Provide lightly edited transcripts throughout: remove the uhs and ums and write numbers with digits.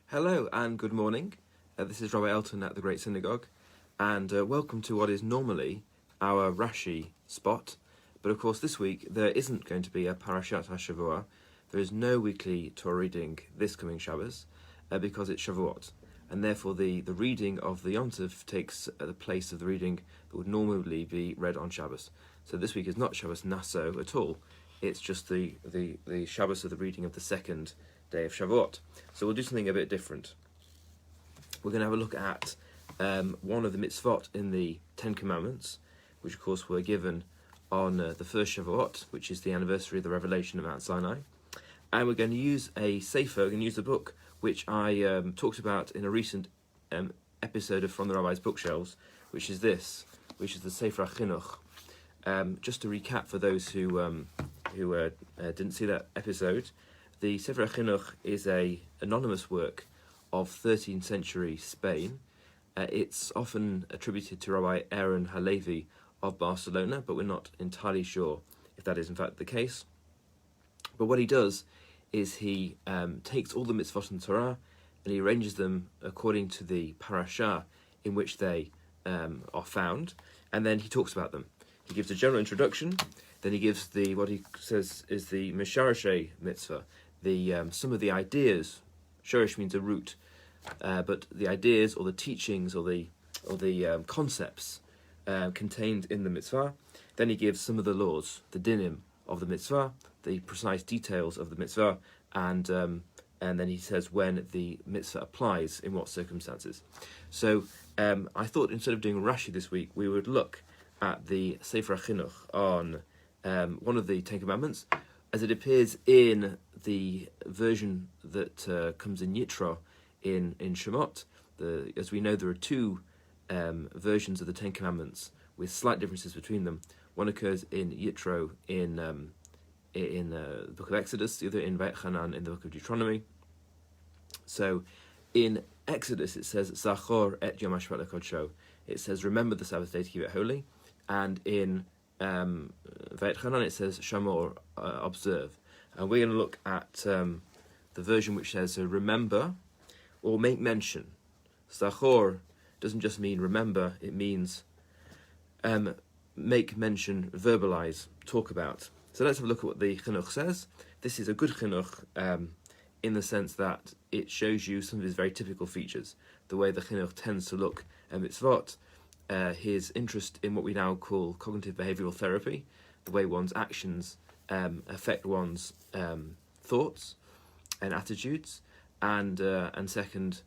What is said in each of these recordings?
Hello and good morning. This is Rabbi Elton at the Great Synagogue, and welcome to what is normally our Rashi spot. But of course, this week there isn't going to be a Parashat HaShavuot. There is no weekly Torah reading this coming Shabbos because it's Shavuot, and therefore the reading of the Yom Tov takes the place of the reading that would normally be read on Shabbos. So this week is not Shabbos Naso at all. It's just the Shabbos of the reading of the second day of Shavuot. So we'll do something a bit different. We're going to have a look at one of the mitzvot in the Ten Commandments, which of course were given on the first Shavuot, which is the anniversary of the revelation of Mount Sinai. And we're going to use a Sefer, we're going to use the book, which I talked about in a recent episode of From the Rabbi's Bookshelves, which is the Sefer HaChinuch. Just to recap for those who didn't see that episode, the Sefer HaChinuch is an anonymous work of 13th century Spain. It's often attributed to Rabbi Aaron Halevi of Barcelona, but we're not entirely sure if that is in fact the case. But what he does is he takes all the mitzvot in Torah and he arranges them according to the parasha in which they are found, and then he talks about them. He gives a general introduction, then he gives what he says is the Misharashe mitzvah, some of the ideas. Shorish means a root, but the ideas or the teachings or the concepts contained in the mitzvah. Then he gives some of the laws, the dinim of the mitzvah, the precise details of the mitzvah, and then he says when the mitzvah applies, in what circumstances. So I thought instead of doing Rashi this week, we would look at the Sefer HaChinuch on one of the Ten Commandments, as it appears in the version that comes in Yitro in Shemot. As we know, there are two versions of the Ten Commandments with slight differences between them. One occurs in Yitro in the book of Exodus, the other in Vaychanan in the book of Deuteronomy. So in Exodus it says Zachor et Yom HaShabbat lekodsho. It says remember the Sabbath day to keep it holy, and in Vaychanan it says Shamor, observe. And we're going to look at the version which says remember or make mention. Zachor doesn't just mean remember, it means make mention, verbalize, talk about. So let's have a look at what the Chinuch says. This is a good Chinuch in the sense that it shows you some of his very typical features. The way the Chinuch tends to look at mitzvot, his interest in what we now call cognitive behavioral therapy, the way one's actions affect one's thoughts and attitudes, and second,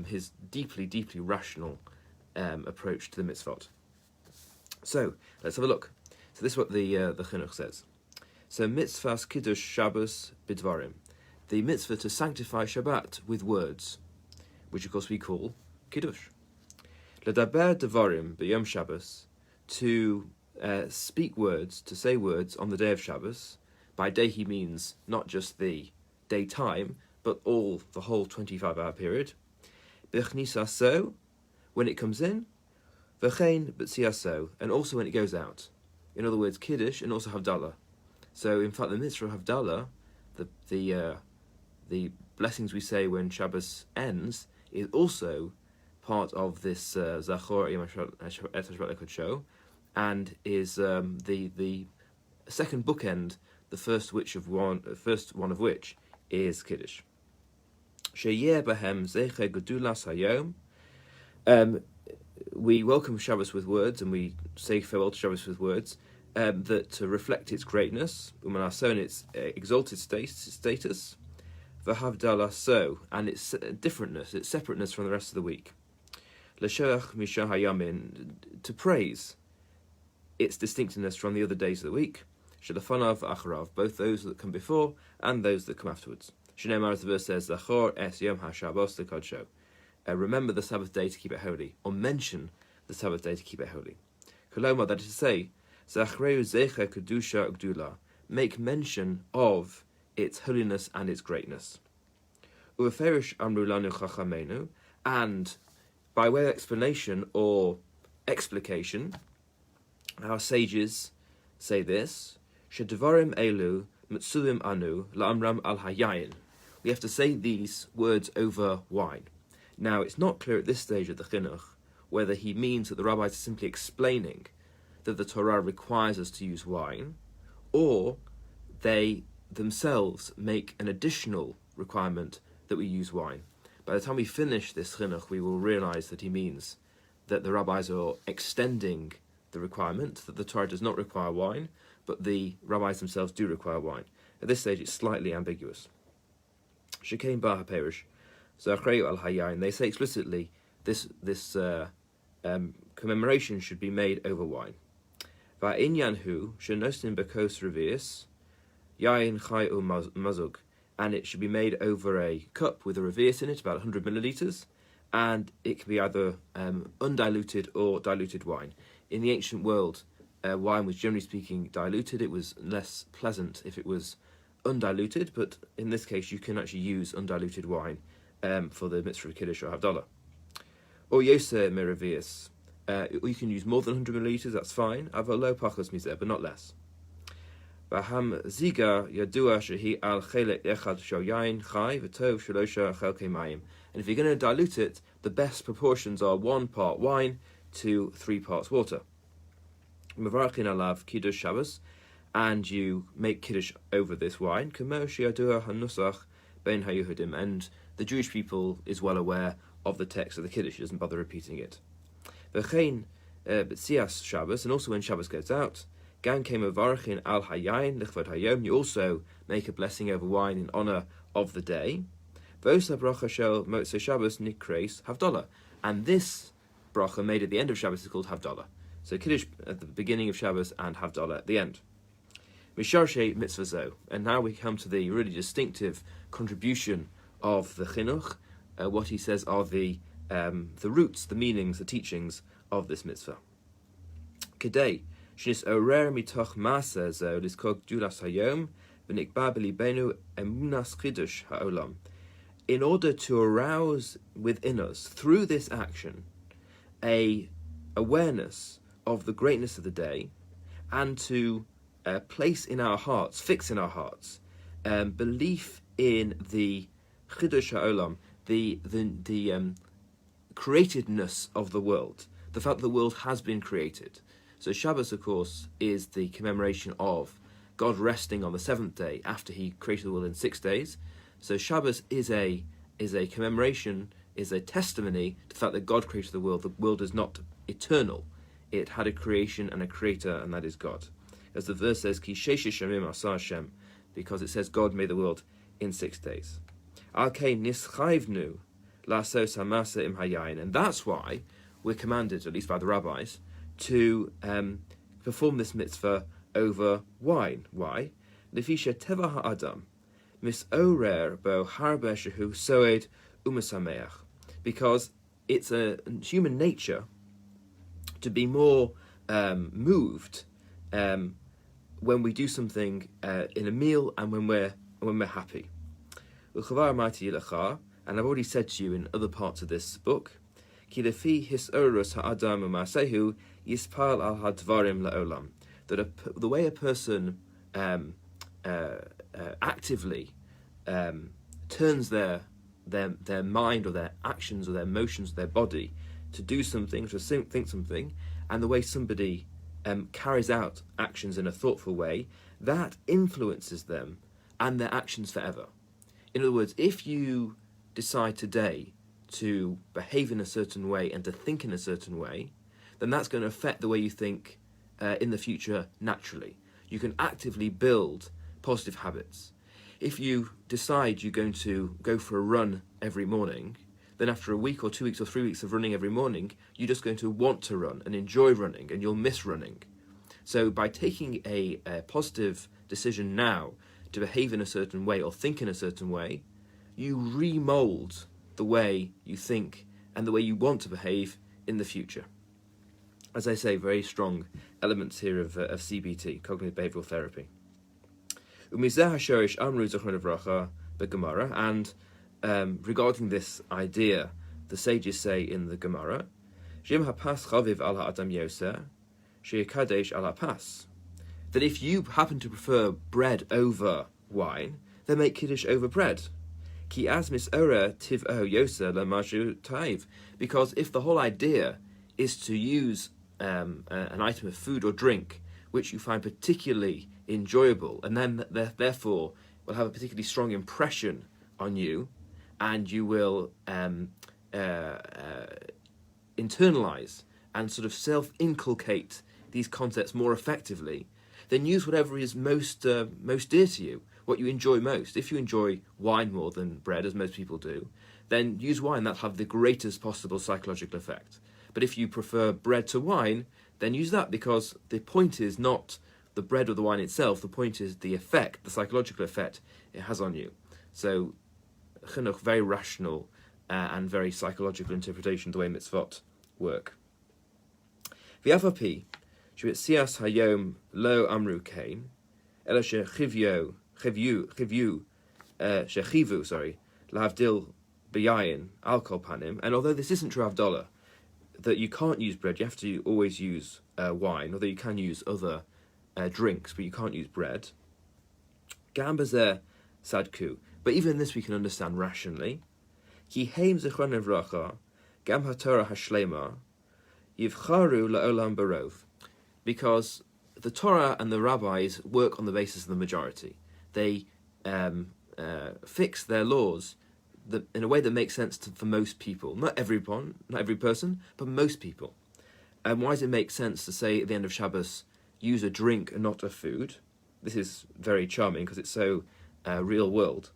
his deeply rational approach to the mitzvot. So let's have a look. So this is what the Chinuch says. So mitzvahs kiddush Shabbos bidvarim, the mitzvah to sanctify Shabbat with words, which of course we call kiddush. Ledaber devarim b'yom Shabbos, to speak words, to say words on the day of Shabbos. By day he means not just the daytime, but the whole 25-hour period. B'chnisaso, when it comes in, v'chein b'tziaso, and also when it goes out. In other words, kiddush and also havdalah. So in fact, the mitzvah of havdalah, the blessings we say when Shabbos ends, is also part of this Zachor Yom HaShabbat lekodsho, and is the second bookend, the first one of which is Kiddush. Sheyeh bahem zeche gedulas hayom. We welcome Shabbos with words, and we say farewell to Shabbos with words that reflect its greatness, and its exalted status, v'havdalah so, and its differentness, its separateness from the rest of the week. L'shoach misha hayamin, to praise its distinctiveness from the other days of the week. Shelafanav acharav, both those that come before and those that come afterwards. Shneimar, as the verse says, Zachor es yom hashabbos lekodsho. Remember the Sabbath day to keep it holy, or mention the Sabbath day to keep it holy. Kolomar, that is to say, Zachreu zecha kedusha ugdula, make mention of its holiness and its greatness. Uveferish amru lanu chachamenu, and by way of explanation or explication, our sages say this: Shedevarim elu mitzulim anu la'amram al hayayin. we have to say these words over wine. Now, it's not clear at this stage of the Chinuch whether he means that the rabbis are simply explaining that the Torah requires us to use wine, or they themselves make an additional requirement that we use wine. By the time we finish this Chinuch, we will realise that he means that the rabbis are extending the requirement, that the Torah does not require wine, but the rabbis themselves do require wine. At this stage, it's slightly ambiguous. Shekain bar haperish, Zachreu al hayayin. They say explicitly this commemoration should be made over wine. Va'inyan hu shenostin bekos revius yayin chai u mazug, and it should be made over a cup with a revius in it, about 100 milliliters, and it can be either undiluted or diluted wine. In the ancient world, wine was generally speaking diluted. It was less pleasant if it was undiluted, but in this case you can actually use undiluted wine for the mitzvah of Kiddush or Havdalah. Or Yoseh Meravius. You can use more than 100 milliliters, that's fine. Avalo pachos mizeh, but not less. V'ham ziga yadua shehi al chelek echad shel yain chai v'tov shelosha chelkei mayim. And if you're going to dilute it, the best proportions are 1 part wine to 3 parts water. Mevarachin alav kiddush Shabbos, and you make kiddush over this wine. Kemo she'yadua hanusach ben hayuhadim, and the Jewish people is well aware of the text of the kiddush. He doesn't bother repeating it. V'chein b'tzias Shabbos, and also when Shabbos goes out, gan came mevarachin al hayayin lichvod hayom. You also make a blessing over wine in honor of the day. V'osa bracha shel motzei Shabbos nikreis Havdalah, and this bracha made at the end of Shabbos is called Havdalah. So Kiddush at the beginning of Shabbos and Havdalah at the end. Misharshe mitzvah zo. And now we come to the really distinctive contribution of the Chinuch. What he says are the roots, the meanings, the teachings of this mitzvah. Kedei shnis orer mitoch maaseh zo liskog julas hayom v'nikba b'libenu emunas chidush ha'olam. In order to arouse within us, through this action, a awareness of the greatness of the day, and to place in our hearts, fix in our hearts, belief in the chidush ha'olam, the createdness of the world, the fact that the world has been created. So Shabbos, of course, is the commemoration of God resting on the 7th day after he created the world in 6 days. So Shabbos is a commemoration, is a testimony to the fact that God created the world. The world is not eternal. It had a creation and a creator, and that is God. As the verse says, Ki sheshish yamim asa Hashem, because it says God made the world in 6 days. Al kein nischayvnu lasos hamasa im hayayin, and that's why we're commanded, at least by the rabbis, to perform this mitzvah over wine. Why? Lefisha teva ha'adam misorer bo harbe shehu soed umasameach, because it's a human nature to be more moved when we do something in a meal and when we're happy. And I've already said to you in other parts of this book, that the way a person actively turns their mind or their actions or their emotions, their body, to do something, to think something, and the way somebody carries out actions in a thoughtful way, that influences them and their actions forever. In other words, if you decide today to behave in a certain way and to think in a certain way, then that's going to affect the way you think in the future naturally. You can actively build positive habits. If you decide you're going to go for a run every morning, then after a week or 2 weeks or 3 weeks of running every morning, you're just going to want to run and enjoy running, and you'll miss running. So by taking a positive decision now to behave in a certain way or think in a certain way, you remold the way you think and the way you want to behave in the future. As I say, very strong elements here of CBT, cognitive behavioral therapy. And regarding this idea, the sages say in the Gemara, that if you happen to prefer bread over wine, then make kiddush over bread. Ki as mis'ora tiv'o yosa lamashu taiv. Because if the whole idea is to use an item of food or drink which you find particularly enjoyable, and then therefore will have a particularly strong impression on you, and you will internalize and sort of self-inculcate these concepts more effectively, then use whatever is most dear to you, what you enjoy most. If you enjoy wine more than bread, as most people do, then use wine. That'll have the greatest possible psychological effect. But if you prefer bread to wine, then use that, because the point is not the bread or the wine itself. The point is the effect, the psychological effect it has on you. So, chinuch, very rational and very psychological interpretation of the way mitzvot work. V'afapi, she'etzias hayom lo amru kain, ela shechivu, lahavdil b'yayin al kol panim. And although this isn't true Havdalah, that you can't use bread, you have to always use wine, although you can use other drinks, but you can't use bread. Gam bazeh sadku. But even in this we can understand rationally. Ki heim zechron evracha, gam haTorah hashlema, yivcharu la'olam barov. Because the Torah and the rabbis work on the basis of the majority. They fix their laws in a way that makes sense for most people. Not everyone, not every person, but most people. And why does it make sense to say at the end of Shabbos, use a drink and not a food? This is very charming because it's so real world.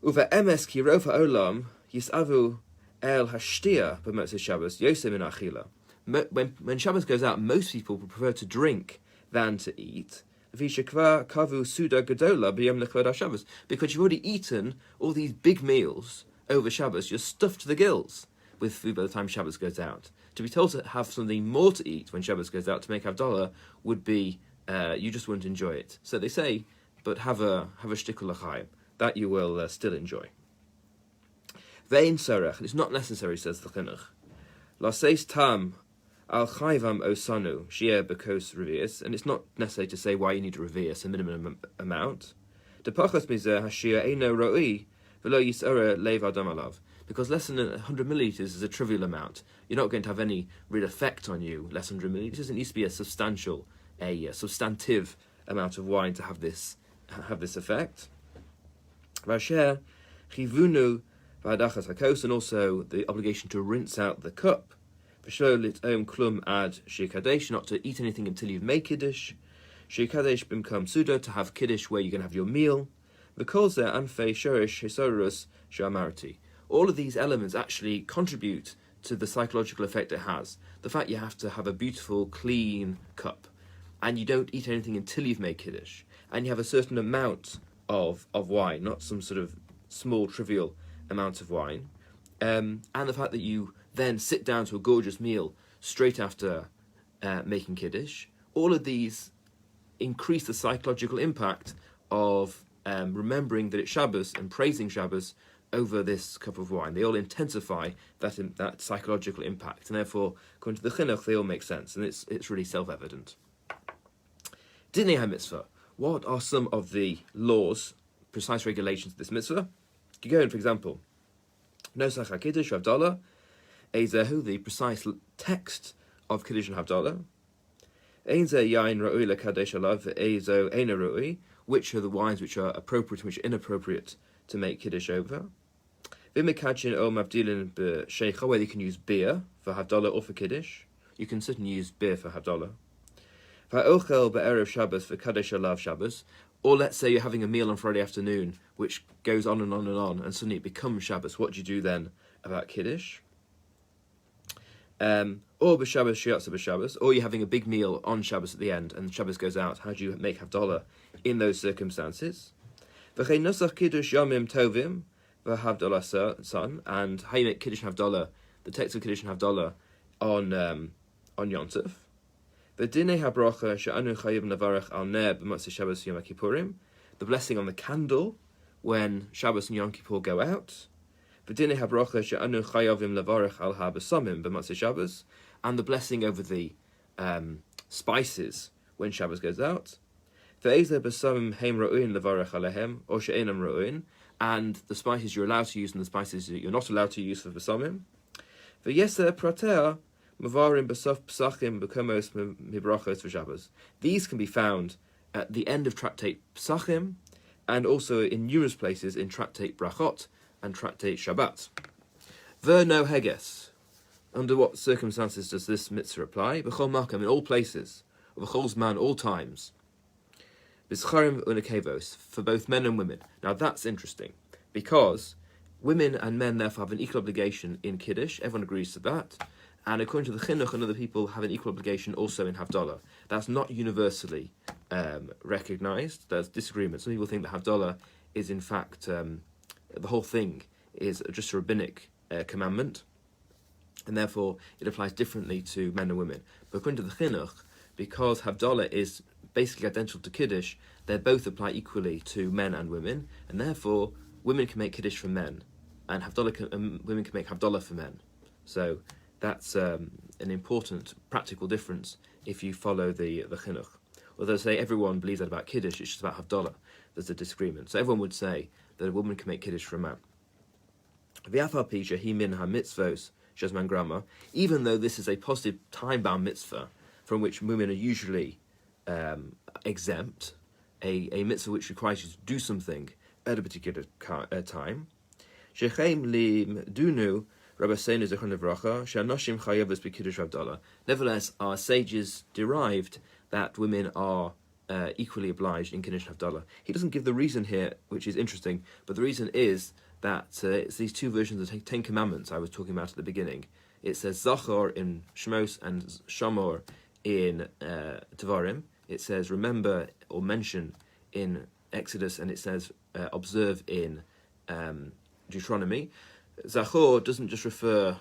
Uva emes ki rov ha'olam yisavu el hashtia b'motzei Shabbos yosem in achila. When Shabbos goes out, most people prefer to drink than to eat. Because you've already eaten all these big meals over Shabbos. You're stuffed to the gills with food by the time Shabbos goes out. To be told to have something more to eat when Shabbos goes out to make Havdalah would be, you just wouldn't enjoy it. So they say, but have a shtikul l'chaim. That you will still enjoy. Ve'in sorech, it's not necessary, says the chinuch. Laseis tam al chayvam osanu shia bekos revius, and it's not necessary to say why you need to revius, a minimum amount. Depachas mizeh hashia eino roi v'lo yisora leiv adam alav. Because less than 100 milliliters is a trivial amount. You're not going to have any real effect on you. Less than 100 milliliters. It needs to be a substantive amount of wine to have this effect. Vasher chivunu v'adachas hakos, and also the obligation to rinse out the cup. V'shlo lit'om klum ad shikadesh, not to eat anything until you've made kiddush. Shikadesh bimkam suda, to have kiddush where you're going to have your meal. V'kol zeh anfei shorish hisorus shamarti. All of these elements actually contribute to the psychological effect it has. The fact you have to have a beautiful, clean cup, and you don't eat anything until you've made kiddush, and you have a certain amount of wine, not some sort of small, trivial amount of wine, and the fact that you then sit down to a gorgeous meal straight after making kiddush. All of these increase the psychological impact of remembering that it's Shabbos and praising Shabbos over this cup of wine. They all intensify that psychological impact, and therefore, according to the chinuch, they all make sense, and it's really self-evident. Dinei ha-mitzvah. What are some of the laws, precise regulations of this mitzvah? You go in, for example, Nosach HaKiddush Havdalah, Ezehu, the precise text of Kiddush and Havdalah, Ein zeh yain ra'ui lekadesh alav, Ezo eina ra'ui, which are the wines which are appropriate and which are inappropriate to make Kiddush over. V'mekachin o mavdilin b'sheicha, whether you can use beer for Havdalah or for Kiddush. You can certainly use beer for Havdalah. V'ochel be'erev Shabbos v'kadesh alav Shabbos, or let's say you're having a meal on Friday afternoon, which goes on and on and on, and suddenly it becomes Shabbos. What do you do then about Kiddush? Or b'Shabbos shiatza b'Shabbos, or you're having a big meal on Shabbos at the end, and Shabbos goes out. How do you make Havdalah in those circumstances? V'chein nosach Kiddush yomim tovim v'Havdalah son, and how you make Kiddush and Havdalah, the text of Kiddush and Havdalah on Yom Tov. V'dinei habracha she'anu chayim levarech al ner b'motzei Shabbos Yom Kippurim, the blessing on the candle when Shabbos and Yom Kippur go out. V'dinei habracha she'anu chayavim levarech al ha'besamim b'motzei Shabbos, and the blessing over the spices when Shabbos goes out. Ve'ezeh besamim heim ro'in levarech alehem, or she'enam ro'in, and the spices you're allowed to use and the spices that you're not allowed to use for Besamim. V'yeser pratea mavarim b'sof psachim b'komos mibrachos v'shabbos. These can be found at the end of Tractate Psachim, and also in numerous places in Tractate Brachot and Tractate Shabbat. Verno heges. Under what circumstances does this mitzvah apply? B'chol makam, in all places. B'chol zman, all times. B'scharim u'nekevos, for both men and women. Now that's interesting, because women and men therefore have an equal obligation in Kiddush. Everyone agrees to that. And according to the Chinuch, and other people have an equal obligation also in Havdalah. That's not universally recognised. There's disagreement. Some people think that Havdalah is in fact, the whole thing is just a rabbinic commandment, and therefore it applies differently to men and women. But according to the Chinuch, because Havdalah is basically identical to Kiddush, they both apply equally to men and women, and therefore women can make Kiddush for men, and women can make Havdalah for men. So that's an important practical difference if you follow the Chinuch. Although say everyone believes that about Kiddush, it's just about Havdalah. There's a disagreement. So everyone would say that a woman can make Kiddush for a man. Even though this is a positive time-bound mitzvah from which women are usually exempt, a mitzvah which requires you to do something at a particular time. Nevertheless, our sages derived that women are equally obliged in Kiddush and Havdalah. He doesn't give the reason here, which is interesting, but the reason is that it's these two versions of the Ten Commandments I was talking about at the beginning. It says Zachor in Shmos and Shamor in Devarim. It says remember or mention in Exodus, and it says observe in Deuteronomy. Zachor doesn't just refer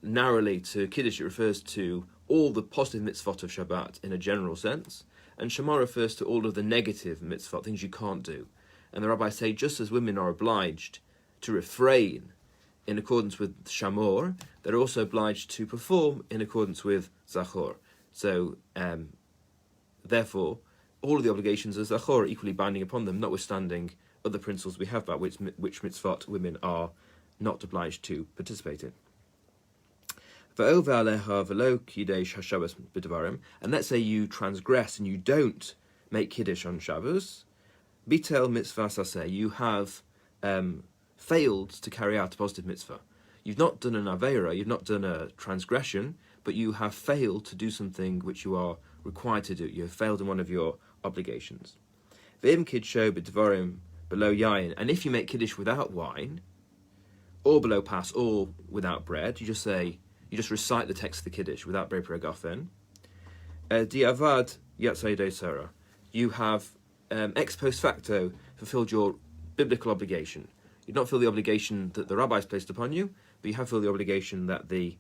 narrowly to Kiddush, it refers to all the positive mitzvot of Shabbat in a general sense, and Shamor refers to all of the negative mitzvot, things you can't do. And the rabbis say just as women are obliged to refrain in accordance with Shamor, they're also obliged to perform in accordance with Zachor. So, therefore, all of the obligations of Zachor are equally binding upon them, notwithstanding other principles we have about which mitzvot women are not obliged to participate in. And let's say you transgress and you don't make Kiddush on Shabbos, bitel mitzvah saseh, you have failed to carry out a positive mitzvah. You've not done an aveira, you've not done a transgression, but you have failed to do something which you are required to do. You have failed in one of your obligations. V'im kidsho b'dvarim below yayin, and if you make Kiddush without wine, or below pas, or without bread, you just recite the text of the Kiddush without bread pregafen. Diavad yatzaydo sarah, you have ex post facto fulfilled your biblical obligation. You've not fulfilled the obligation that the rabbis placed upon you, but you have fulfilled the obligation that the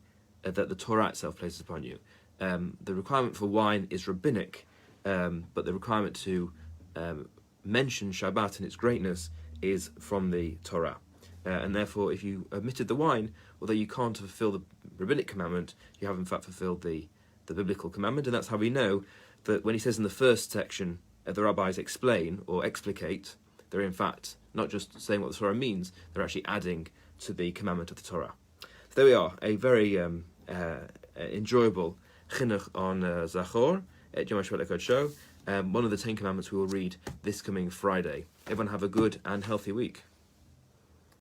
Torah itself places upon you. The requirement for wine is rabbinic, but the requirement to mention Shabbat and its greatness is from the Torah. And therefore, if you omitted the wine, although you can't fulfill the rabbinic commandment, you have in fact fulfilled the biblical commandment. And that's how we know that when he says in the first section, the rabbis explain or explicate, they're in fact not just saying what the Torah means, they're actually adding to the commandment of the Torah. So there we are, a very enjoyable chinuch on Zachor at Yom HaShabbat Lekod Show. One of the 10 Commandments we will read this coming Friday. Everyone have a good and healthy week.